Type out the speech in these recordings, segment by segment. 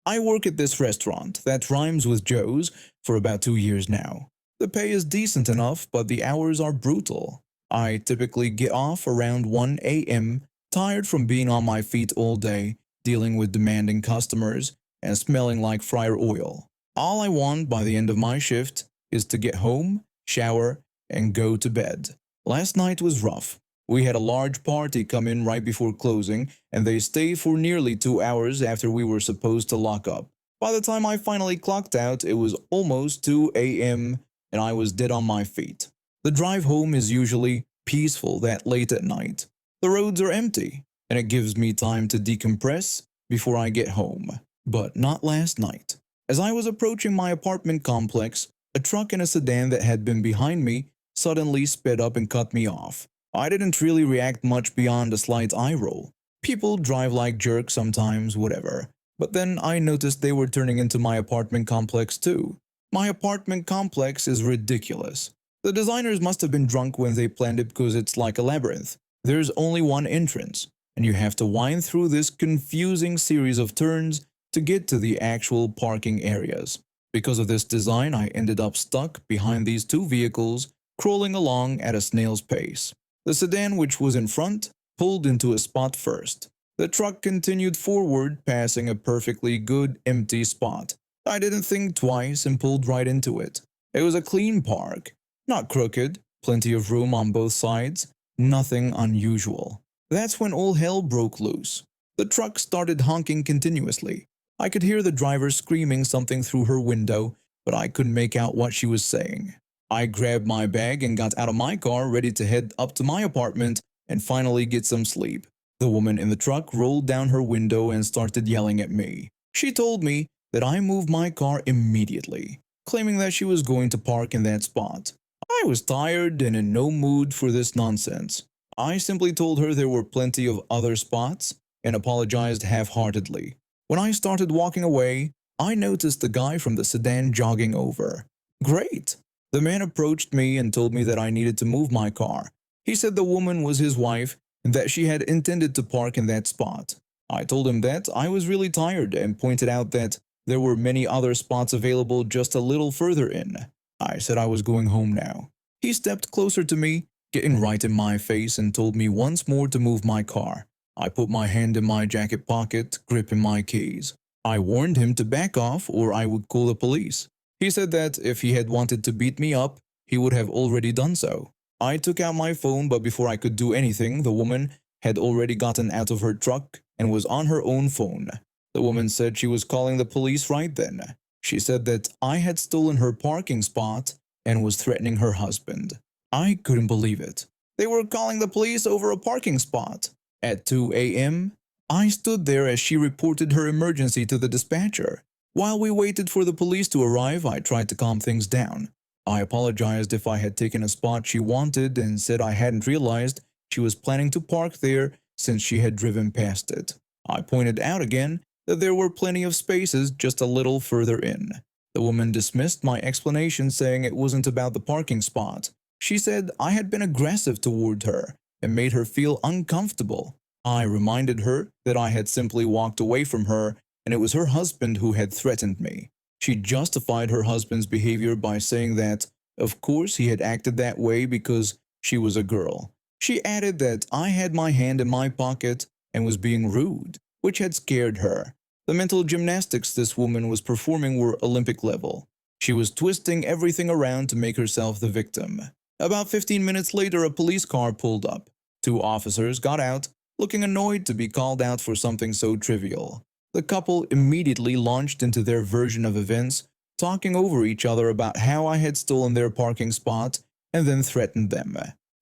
I work at this restaurant that rhymes with Joe's for about 2 years now. The pay is decent enough, but the hours are brutal. I typically get off around 1 a.m., tired from being on my feet all day, dealing with demanding customers, and smelling like fryer oil. All I want by the end of my shift is to get home, shower, and go to bed. Last night was rough. We had a large party come in right before closing, and they stayed for nearly 2 hours after we were supposed to lock up. By the time I finally clocked out, it was almost 2 a.m., and I was dead on my feet. The drive home is usually peaceful that late at night. The roads are empty, and it gives me time to decompress before I get home. But not last night. As I was approaching my apartment complex, a truck and a sedan that had been behind me suddenly sped up and cut me off. I didn't really react much beyond a slight eye roll. People drive like jerks sometimes, whatever. But then I noticed they were turning into my apartment complex too. My apartment complex is ridiculous. The designers must have been drunk when they planned it because it's like a labyrinth. There's only one entrance, and you have to wind through this confusing series of turns to get to the actual parking areas. Because of this design, I ended up stuck behind these two vehicles, crawling along at a snail's pace. The sedan, which was in front, pulled into a spot first. The truck continued forward, passing a perfectly good empty spot. I didn't think twice and pulled right into it. It was a clean park, not crooked, plenty of room on both sides, nothing unusual. That's when all hell broke loose. The truck started honking continuously. I could hear the driver screaming something through her window, but I couldn't make out what she was saying. I grabbed my bag and got out of my car, ready to head up to my apartment and finally get some sleep. The woman in the truck rolled down her window and started yelling at me. She told me that I move my car immediately, claiming that she was going to park in that spot. I was tired and in no mood for this nonsense. I simply told her there were plenty of other spots and apologized half-heartedly. When I started walking away, I noticed the guy from the sedan jogging over. Great! The man approached me and told me that I needed to move my car. He said the woman was his wife and that she had intended to park in that spot. I told him that I was really tired and pointed out that there were many other spots available just a little further in. I said I was going home now. He stepped closer to me, getting right in my face, and told me once more to move my car. I put my hand in my jacket pocket, gripping my keys. I warned him to back off or I would call the police. He said that if he had wanted to beat me up, he would have already done so. I took out my phone, but before I could do anything, the woman had already gotten out of her truck and was on her own phone. The woman said she was calling the police right then. She said that I had stolen her parking spot and was threatening her husband. I couldn't believe it. They were calling the police over a parking spot. At 2 a.m., I stood there as she reported her emergency to the dispatcher. While we waited for the police to arrive, I tried to calm things down. I apologized if I had taken a spot she wanted and said I hadn't realized she was planning to park there since she had driven past it. I pointed out again that there were plenty of spaces just a little further in. The woman dismissed my explanation, saying it wasn't about the parking spot. She said I had been aggressive toward her and made her feel uncomfortable. I reminded her that I had simply walked away from her and it was her husband who had threatened me. She justified her husband's behavior by saying that, of course, he had acted that way because she was a girl. She added that I had my hand in my pocket and was being rude, which had scared her. The mental gymnastics this woman was performing were Olympic level. She was twisting everything around to make herself the victim. About 15 minutes later, a police car pulled up. Two officers got out, looking annoyed to be called out for something so trivial. The couple immediately launched into their version of events, talking over each other about how I had stolen their parking spot and then threatened them.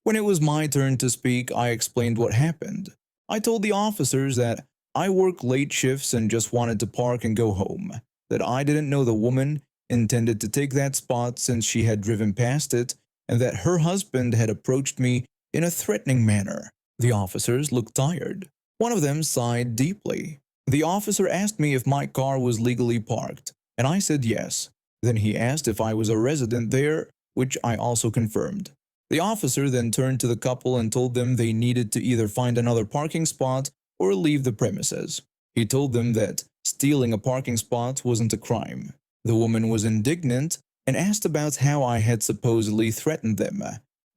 When it was my turn to speak, I explained what happened. I told the officers that I work late shifts and just wanted to park and go home, that I didn't know the woman intended to take that spot since she had driven past it, and that her husband had approached me in a threatening manner. The officers looked tired. One of them sighed deeply. The officer asked me if my car was legally parked, and I said yes. Then he asked if I was a resident there, which I also confirmed. The officer then turned to the couple and told them they needed to either find another parking spot or leave the premises. He told them that Stealing a parking spot wasn't a crime. The woman was indignant and asked about how I had supposedly threatened them.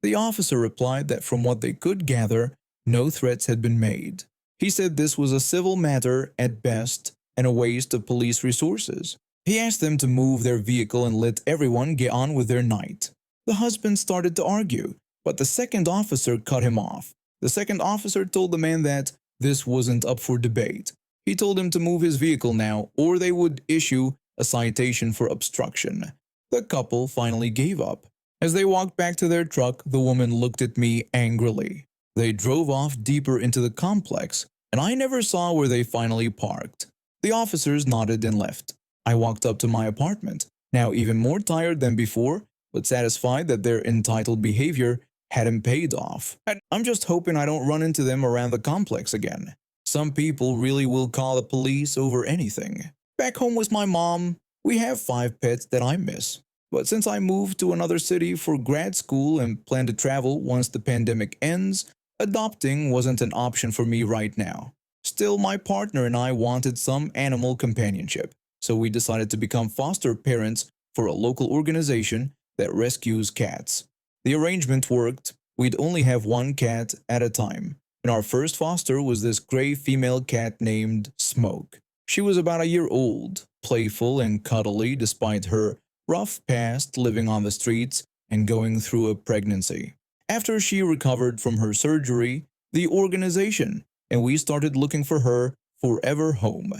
The officer replied that from what they could gather, no threats had been made. He said this was a civil matter at best and a waste of police resources. He asked them to move their vehicle and let everyone get on with their night. The husband started to argue, but the second officer cut him off. The second officer told the man that this wasn't up for debate. He told him to move his vehicle now, or they would issue a citation for obstruction. The couple finally gave up. As they walked back to their truck, the woman looked at me angrily. They drove off deeper into the complex, and I never saw where they finally parked. The officers nodded and left. I walked up to my apartment, now even more tired than before, but satisfied that their entitled behavior hadn't paid off. I'm just hoping I don't run into them around the complex again. Some people really will call the police over anything. Back home with my mom, we have 5 pets that I miss. But since I moved to another city for grad school and plan to travel once the pandemic ends, adopting wasn't an option for me right now. Still, my partner and I wanted some animal companionship, so we decided to become foster parents for a local organization that rescues cats. The arrangement worked. We'd only have 1 cat at a time, and our first foster was this gray female cat named Smoke. She was about a year old, playful and cuddly despite her rough past living on the streets and going through a pregnancy. After she recovered from her surgery, the organization and we started looking for her forever home.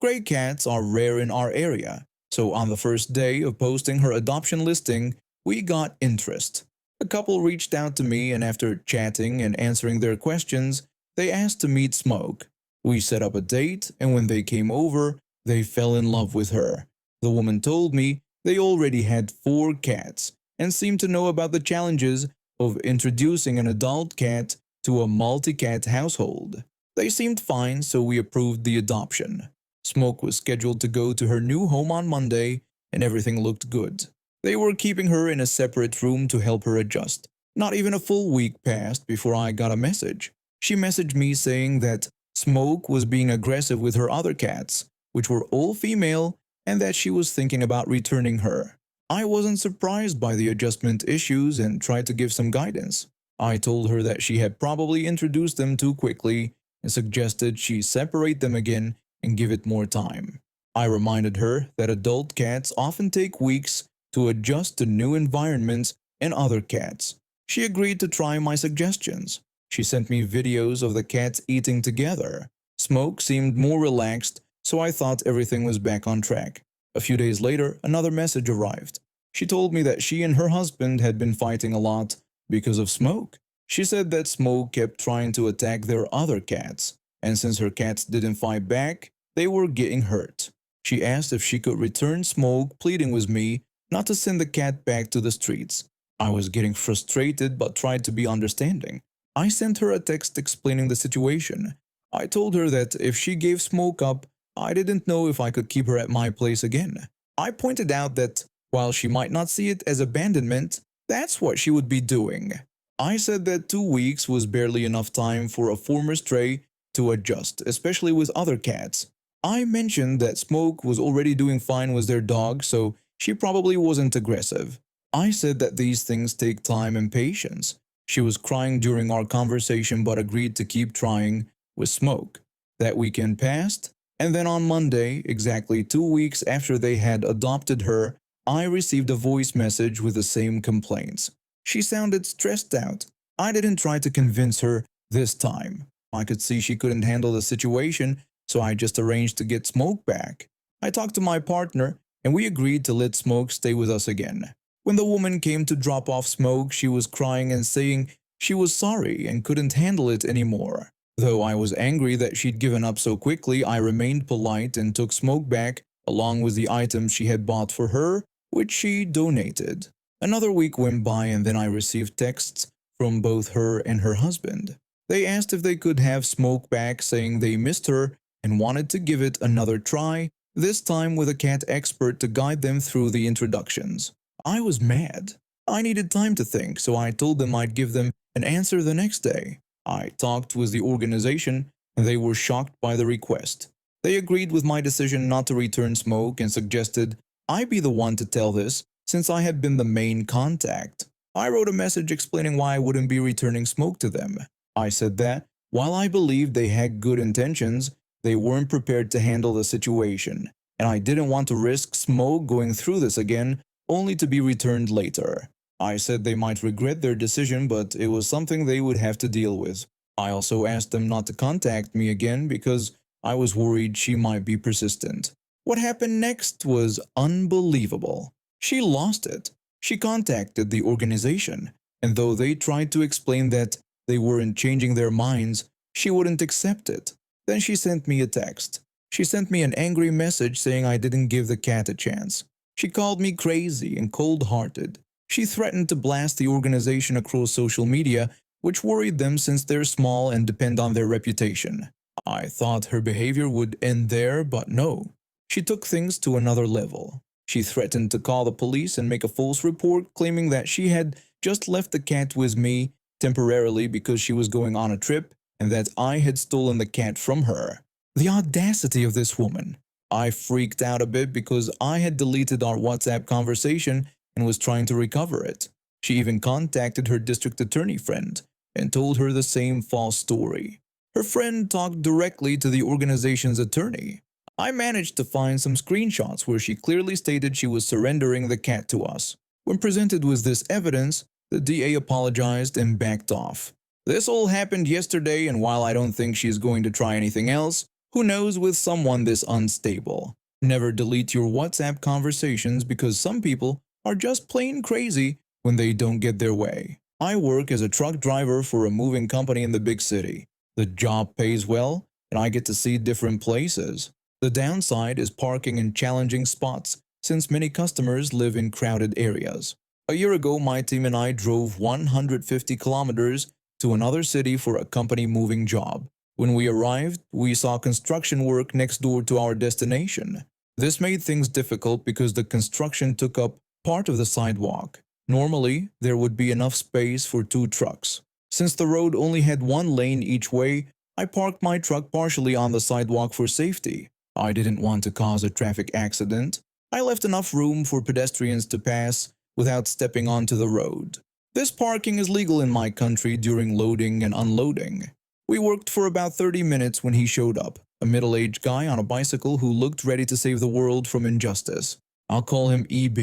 Gray cats are rare in our area, so on the first day of posting her adoption listing, we got interest. A couple reached out to me, and after chatting and answering their questions, they asked to meet Smoke. We set up a date, and when they came over, they fell in love with her. The woman told me they already had 4 cats and seemed to know about the challenges of introducing an adult cat to a multi-cat household. They seemed fine, so we approved the adoption. Smoke was scheduled to go to her new home on Monday, and everything looked good. They were keeping her in a separate room to help her adjust. Not even a full week passed before I got a message. She messaged me saying that Smoke was being aggressive with her other cats, which were all female, and that she was thinking about returning her. I wasn't surprised by the adjustment issues and tried to give some guidance. I told her that she had probably introduced them too quickly and suggested she separate them again and give it more time. I reminded her that adult cats often take weeks to adjust to new environments and other cats. She agreed to try my suggestions. She sent me videos of the cats eating together. Smoke seemed more relaxed, so I thought everything was back on track. A few days later, another message arrived. She told me that she and her husband had been fighting a lot because of Smoke. She said that Smoke kept trying to attack their other cats, and since her cats didn't fight back, they were getting hurt. She asked if she could return Smoke, pleading with me not to send the cat back to the streets. I was getting frustrated but tried to be understanding. I sent her a text explaining the situation. I told her that if she gave Smoke up, I didn't know if I could keep her at my place again. I pointed out that while she might not see it as abandonment, that's what she would be doing. I said that 2 weeks was barely enough time for a former stray to adjust, especially with other cats. I mentioned that Smoke was already doing fine with their dog, so she probably wasn't aggressive. I said that these things take time and patience. She was crying during our conversation but agreed to keep trying with Smoke. That weekend passed, and then on Monday, exactly 2 weeks after they had adopted her, I received a voice message with the same complaints. She sounded stressed out. I didn't try to convince her this time. I could see she couldn't handle the situation, so I just arranged to get Smoke back. I talked to my partner, and we agreed to let Smoke stay with us again. When the woman came to drop off Smoke, she was crying and saying she was sorry and couldn't handle it anymore. Though I was angry that she'd given up so quickly, I remained polite and took Smoke back along with the items she had bought for her, which she donated. Another week went by, and then I received texts from both her and her husband. They asked if they could have Smoke back, saying they missed her and wanted to give it another try, this time with a cat expert to guide them through the introductions. I was mad. I needed time to think, so I told them I'd give them an answer the next day. I talked with the organization, and they were shocked by the request. They agreed with my decision not to return smoke and suggested I be the one to tell this since I had been the main contact. I wrote a message explaining why I wouldn't be returning smoke to them. I said that, while I believed they had good intentions, they weren't prepared to handle the situation, and I didn't want to risk smoke going through this again only to be returned later. I said they might regret their decision, but it was something they would have to deal with. I also asked them not to contact me again because I was worried she might be persistent. What happened next was unbelievable. She lost it. She contacted the organization, and though they tried to explain that they weren't changing their minds, she wouldn't accept it. Then she sent me a text. She sent me an angry message saying I didn't give the cat a chance. She called me crazy and cold-hearted. She threatened to blast the organization across social media, which worried them since they're small and depend on their reputation. I thought her behavior would end there, but no. She took things to another level. She threatened to call the police and make a false report claiming that she had just left the cat with me temporarily because she was going on a trip and that I had stolen the cat from her. The audacity of this woman. I freaked out a bit because I had deleted our WhatsApp conversation and was trying to recover it. She even contacted her district attorney friend and told her the same false story. Her friend talked directly to the organization's attorney. I managed to find some screenshots where she clearly stated she was surrendering the cat to us. When presented with this evidence, the DA apologized and backed off. This all happened yesterday, and while I don't think she's going to try anything else, who knows with someone this unstable? Never delete your WhatsApp conversations because some people are just plain crazy when they don't get their way. I work as a truck driver for a moving company in the big city. The job pays well, and I get to see different places. The downside is parking in challenging spots since many customers live in crowded areas. A year ago, my team and I drove 150 kilometers to another city for a company moving job. When we arrived, we saw construction work next door to our destination. This made things difficult because the construction took up part of the sidewalk. Normally, there would be enough space for 2 trucks. Since the road only had 1 lane each way, I parked my truck partially on the sidewalk for safety. I didn't want to cause a traffic accident. I left enough room for pedestrians to pass without stepping onto the road. This parking is legal in my country during loading and unloading. We worked for about 30 minutes when he showed up, a middle-aged guy on a bicycle who looked ready to save the world from injustice. I'll call him EB.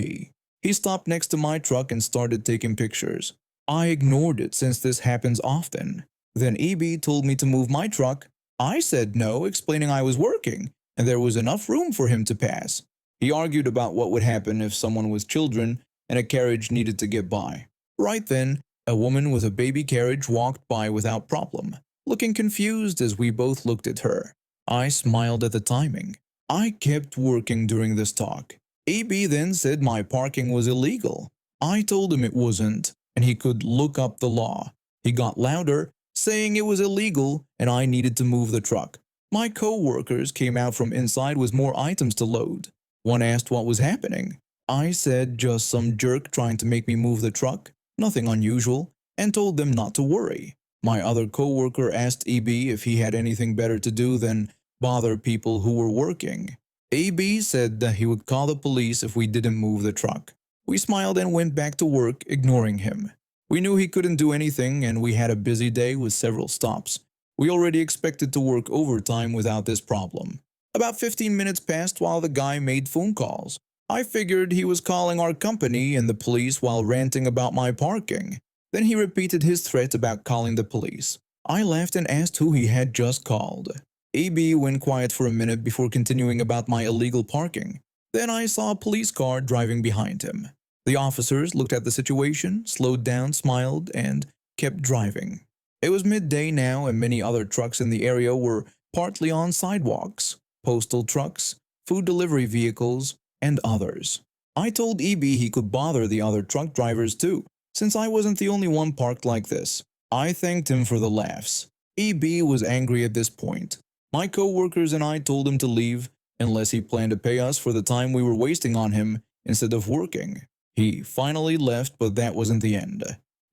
He stopped next to my truck and started taking pictures. I ignored it since this happens often. Then EB told me to move my truck. I said no, explaining I was working, and there was enough room for him to pass. He argued about what would happen if someone with children and a carriage needed to get by. Right then, a woman with a baby carriage walked by without problem, looking confused as we both looked at her. I smiled at the timing. I kept working during this talk. EB then said my parking was illegal. I told him it wasn't, and he could look up the law. He got louder, saying it was illegal and I needed to move the truck. My co-workers came out from inside with more items to load. One asked what was happening. I said just some jerk trying to make me move the truck, nothing unusual, and told them not to worry. My other co-worker asked EB if he had anything better to do than bother people who were working. EB said that he would call the police if we didn't move the truck. We smiled and went back to work, ignoring him. We knew he couldn't do anything, and we had a busy day with several stops. We already expected to work overtime without this problem. About 15 minutes passed while the guy made phone calls. I figured he was calling our company and the police while ranting about my parking. Then he repeated his threat about calling the police. I laughed and asked who he had just called. EB went quiet for a minute before continuing about my illegal parking. Then I saw a police car driving behind him. The officers looked at the situation, slowed down, smiled, and kept driving. It was midday now, and many other trucks in the area were partly on sidewalks, postal trucks, food delivery vehicles, and others. I told EB he could bother the other truck drivers too, since I wasn't the only one parked like this. I thanked him for the laughs. EB was angry at this point. My co-workers and I told him to leave unless he planned to pay us for the time we were wasting on him instead of working. He finally left, but that wasn't the end.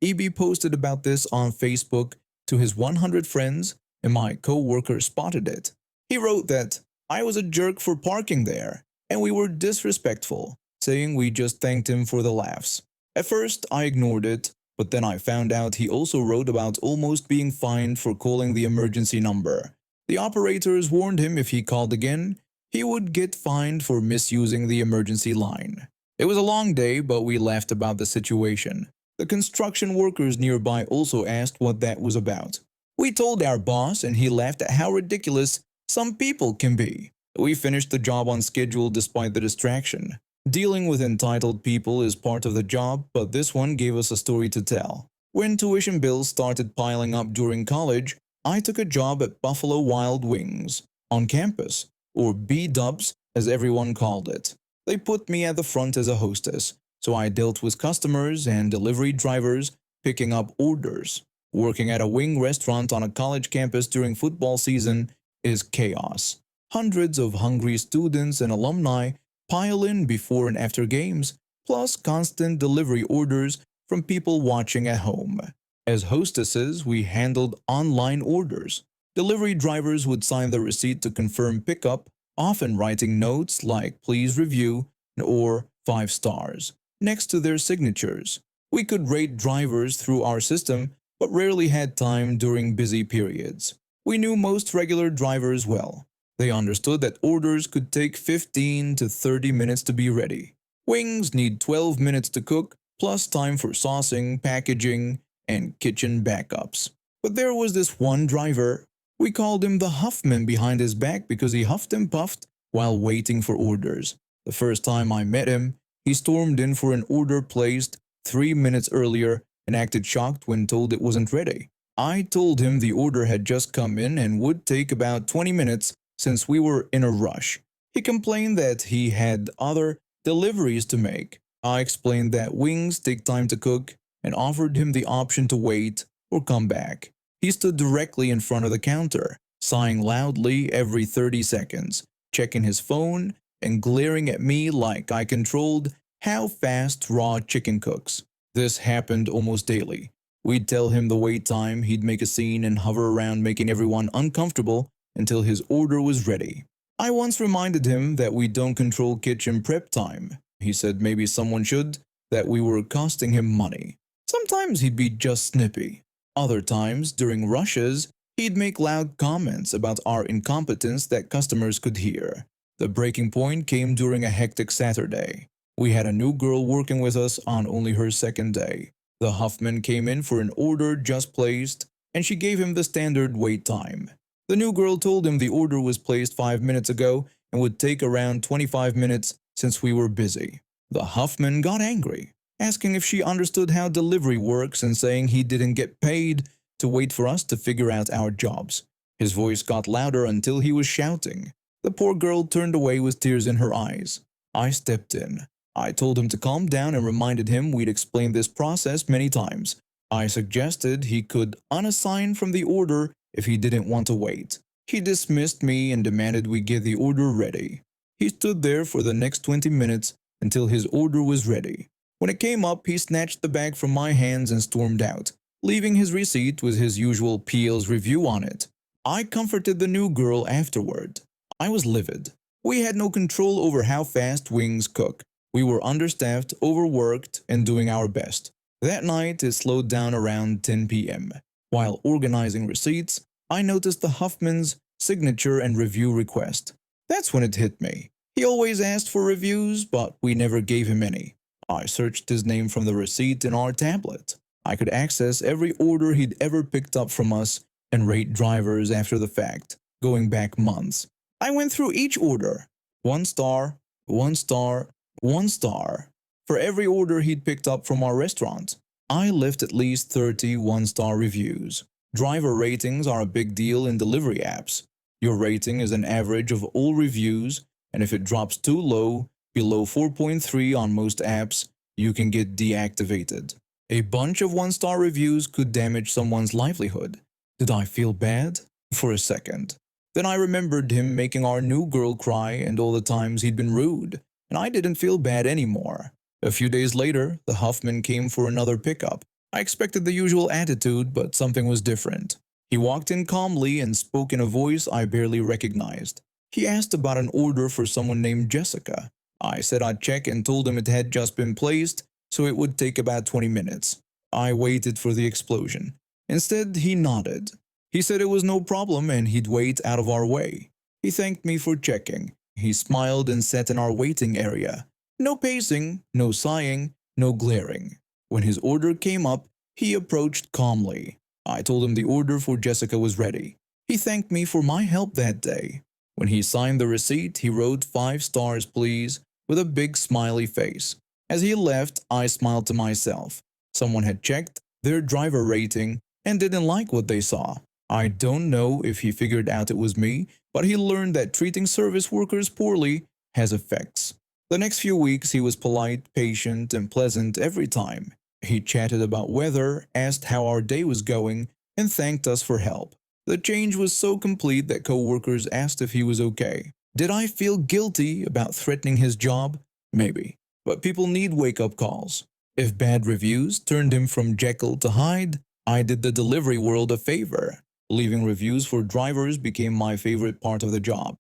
EB posted about this on Facebook to his 100 friends, and my co-worker spotted it. He wrote that I was a jerk for parking there, and we were disrespectful, saying we just thanked him for the laughs. At first, I ignored it, but then I found out he also wrote about almost being fined for calling the emergency number. The operators warned him if he called again, he would get fined for misusing the emergency line. It was a long day, but we laughed about the situation. The construction workers nearby also asked what that was about. We told our boss, and he laughed at how ridiculous some people can be. We finished the job on schedule despite the distraction. Dealing with entitled people is part of the job, but this one gave us a story to tell. When tuition bills started piling up during college, I took a job at Buffalo Wild Wings on campus, or B-Dubs as everyone called it. They put me at the front as a hostess, so I dealt with customers and delivery drivers picking up orders. Working at a wing restaurant on a college campus during football season is chaos. Hundreds of hungry students and alumni pile in before and after games, plus constant delivery orders from people watching at home. As hostesses, we handled online orders. Delivery drivers would sign the receipt to confirm pickup, often writing notes like "please review" or "5 stars" next to their signatures. We could rate drivers through our system, but rarely had time during busy periods. We knew most regular drivers well. They understood that orders could take 15 to 30 minutes to be ready. Wings need 12 minutes to cook, plus time for saucing, packaging, and kitchen backups. But there was this one driver. We called him the Huffman behind his back because he huffed and puffed while waiting for orders. The first time I met him, he stormed in for an order placed 3 minutes earlier and acted shocked when told it wasn't ready. I told him the order had just come in and would take about 20 minutes since we were in a rush. He complained that he had other deliveries to make. I explained that wings take time to cook and offered him the option to wait or come back. He stood directly in front of the counter, sighing loudly every 30 seconds, checking his phone, and glaring at me like I controlled how fast raw chicken cooks. This happened almost daily. We'd tell him the wait time, he'd make a scene and hover around making everyone uncomfortable until his order was ready. I once reminded him that we don't control kitchen prep time. He said maybe someone should, that we were costing him money. Sometimes he'd be just snippy. Other times, during rushes, he'd make loud comments about our incompetence that customers could hear. The breaking point came during a hectic Saturday. We had a new girl working with us on only her second day. The Huffman came in for an order just placed, and she gave him the standard wait time. The new girl told him the order was placed 5 minutes ago and would take around 25 minutes since we were busy. The Huffman got angry, asking if she understood how delivery works and saying he didn't get paid to wait for us to figure out our jobs. His voice got louder until he was shouting. The poor girl turned away with tears in her eyes. I stepped in. I told him to calm down and reminded him we'd explained this process many times. I suggested he could unassign from the order if he didn't want to wait. He dismissed me and demanded we get the order ready. He stood there for the next 20 minutes until his order was ready. When it came up, he snatched the bag from my hands and stormed out, leaving his receipt with his usual PL's review on it. I comforted the new girl afterward. I was livid. We had no control over how fast wings cook. We were understaffed, overworked, and doing our best. That night, it slowed down around 10 p.m. While organizing receipts, I noticed the Huffman's signature and review request. That's when it hit me. He always asked for reviews, but we never gave him any. I searched his name from the receipt in our tablet. I could access every order he'd ever picked up from us and rate drivers after the fact, going back months. I went through each order. 1 star, 1 star, 1 star. For every order he'd picked up from our restaurant, I left at least 30 one-star reviews. Driver ratings are a big deal in delivery apps. Your rating is an average of all reviews, and if it drops too low, below 4.3 on most apps, you can get deactivated. A bunch of one-star reviews could damage someone's livelihood. Did I feel bad? For a second. Then I remembered him making our new girl cry and all the times he'd been rude, and I didn't feel bad anymore. A few days later, the Huffman came for another pickup. I expected the usual attitude, but something was different. He walked in calmly and spoke in a voice I barely recognized. He asked about an order for someone named Jessica. I said I'd check and told him it had just been placed, so it would take about 20 minutes. I waited for the explosion. Instead, he nodded. He said it was no problem and he'd wait out of our way. He thanked me for checking. He smiled and sat in our waiting area. No pacing, no sighing, no glaring. When his order came up, he approached calmly. I told him the order for Jessica was ready. He thanked me for my help that day. When he signed the receipt, he wrote 5 stars, please, with a big smiley face. As he left, I smiled to myself. Someone had checked their driver rating and didn't like what they saw. I don't know if he figured out it was me, but he learned that treating service workers poorly has effects. The next few weeks, he was polite, patient, and pleasant every time. He chatted about weather, asked how our day was going, and thanked us for help. The change was so complete that coworkers asked if he was okay. Did I feel guilty about threatening his job? Maybe. But people need wake-up calls. If bad reviews turned him from Jekyll to Hyde, I did the delivery world a favor. Leaving reviews for drivers became my favorite part of the job.